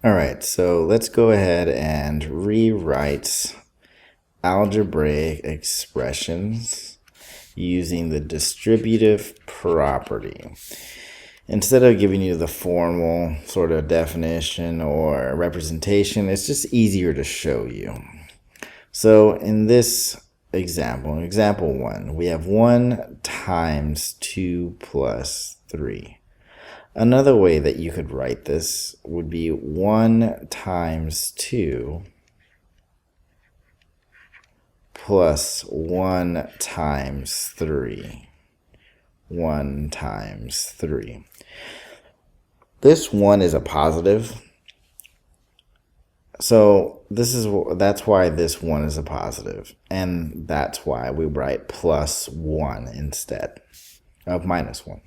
All right, so let's go ahead and rewrite algebraic expressions using the distributive property. Instead of giving you the formal sort of definition or representation, it's just easier to show you. So in this example, example 1, we have 1 times 2 plus 3. Another way that you could write this would be 1 times 2 plus 1 times 3. 1 times 3. This 1 is a positive. So that's why this 1 is a positive. And that's why we write plus 1 instead of minus 1.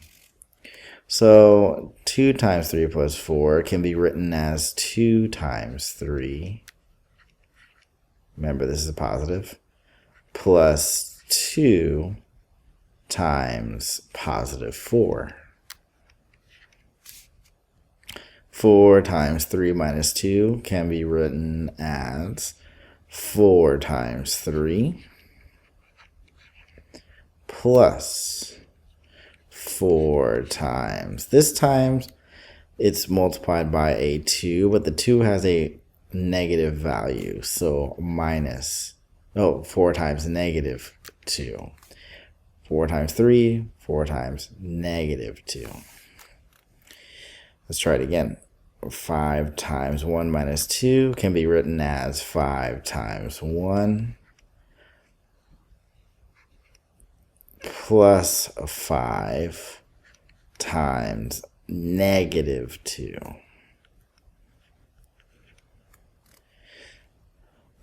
So 2 times 3 plus 4 can be written as 2 times 3. Remember, this is a positive. Plus 2 times positive 4. 4 times 3 minus 2 can be written as 4 times 3 plus 4 times. This time it's multiplied by a 2, but the 2 has a negative value, so 4 times negative 2. 4 times 3, 4 times negative 2. Let's try it again. 5 times 1 minus 2 can be written as 5 times 1 plus 5 times negative 2.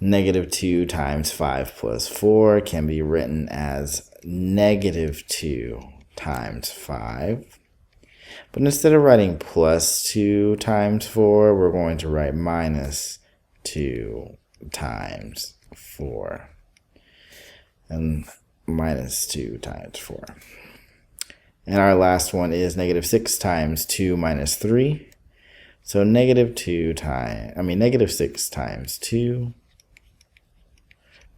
Negative 2 times 5 plus 4 can be written as negative 2 times 5. But instead of writing plus 2 times 4, we're going to write minus 2 times 4. And minus 2 times 4. And our last one is negative 6 times 2 minus 3. So negative 6 times 2.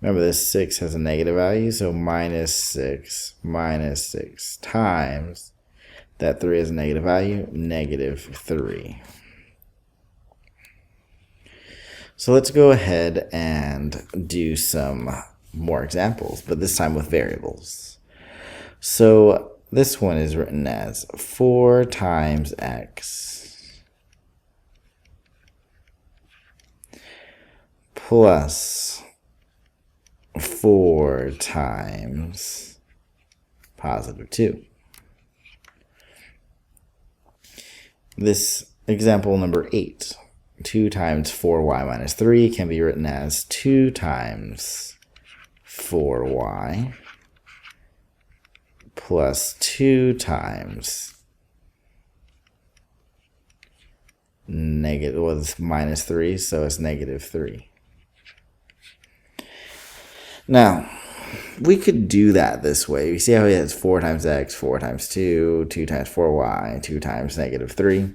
Remember, this 6 has a negative value, so minus 6 times that 3 has a negative value, negative 3. So let's go ahead and do some more examples, but this time with variables. So this one is written as 4 times x plus 4 times positive 2. This example number 8, 2 times 4y minus 3 can be written as 2 times 4y plus 2 times negative, it's minus 3, so it's negative 3. Now, we could do that this way. You see how it has 4 times x, 4 times 2, 2 times 4y, 2 times negative 3.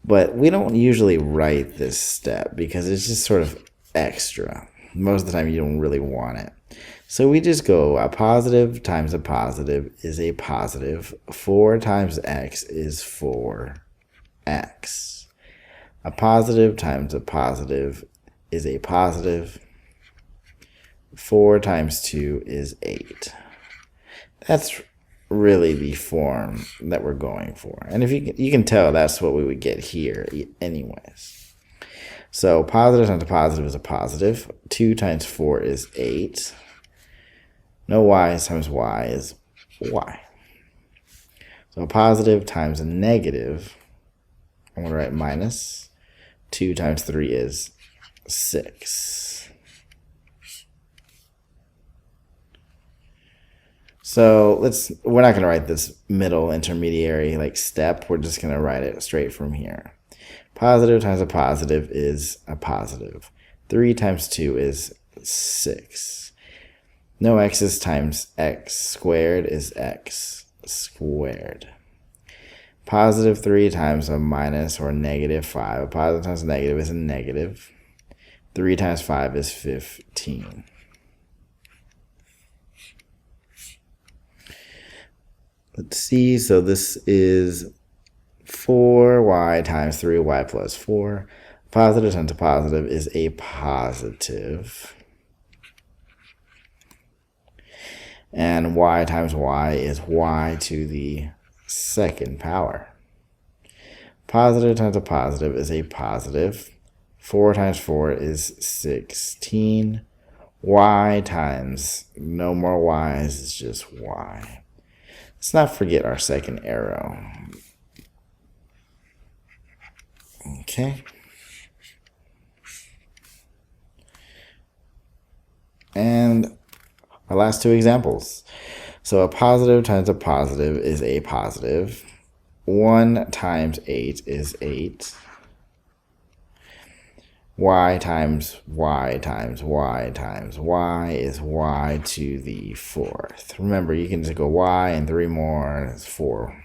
But we don't usually write this step because it's just sort of extra. Most of the time you don't really want it. So we just go a positive times a positive is a positive. 4 times x is 4x. A positive times a positive is a positive. 4 times 2 is 8. That's really the form that we're going for. And if you can tell, that's what we would get here anyways. So positive times a positive is a positive. 2 times 4 is 8. No y's times y is y. So a positive times a negative, I'm going to write minus. 2 times 3 is 6. So we're not going to write this middle intermediary step. We're just going to write it straight from here. Positive times a positive is a positive. 3 times 2 is 6. No x's times x squared is x squared. Positive 3 times a minus or negative 5. A positive times a negative is a negative. 3 times 5 is 15. Let's see, so this is 4y times 3y plus 4. Positive times a positive is a positive. And y times y is y to the second power. Positive times a positive is a positive. 4 times 4 is 16. Y times no more y's is just y. Let's not forget our second arrow. Okay. And our last two examples. So a positive times a positive is a positive. 1 times 8 is 8. Y times y times y times y is y to the 4th. Remember, you can just go y and 3 more, it's 4.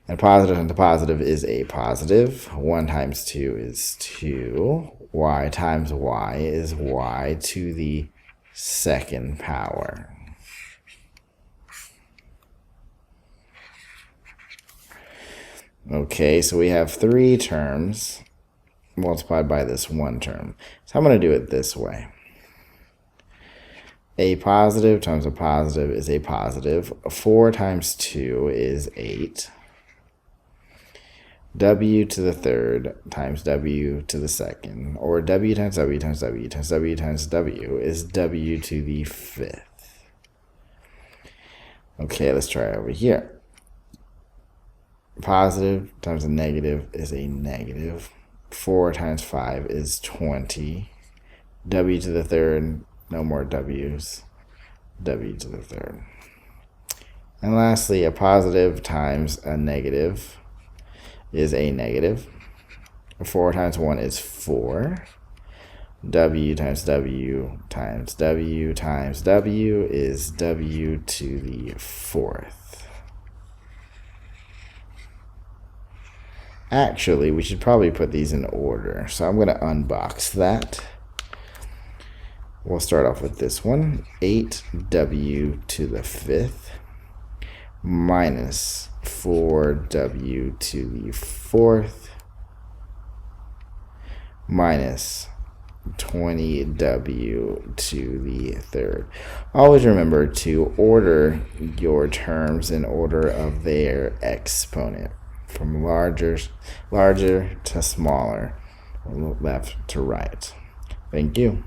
And positive times a positive is a positive. 1 times 2 is 2. Y times y is y to the second power. Okay, so we have 3 terms multiplied by this 1 term. So I'm going to do it this way. A positive times a positive is a positive. 4 times 2 is 8. W to the third times W to the second, or W times W times W times W times W is W to the 5th. Okay, let's try over here. Positive times a negative is a negative. 4 times 5 is 20. W to the third, no more W's. W to the third. And lastly, a positive times a negative is a negative. 4 times 1 is 4. W times W times W times W is W to the 4th. Actually, we should probably put these in order. So I'm going to unbox that. We'll start off with this one. 8W to the 5th minus 4W to the 4th minus 20W to the 3rd. Always remember to order your terms in order of their exponent, from larger to smaller, left to right. Thank you.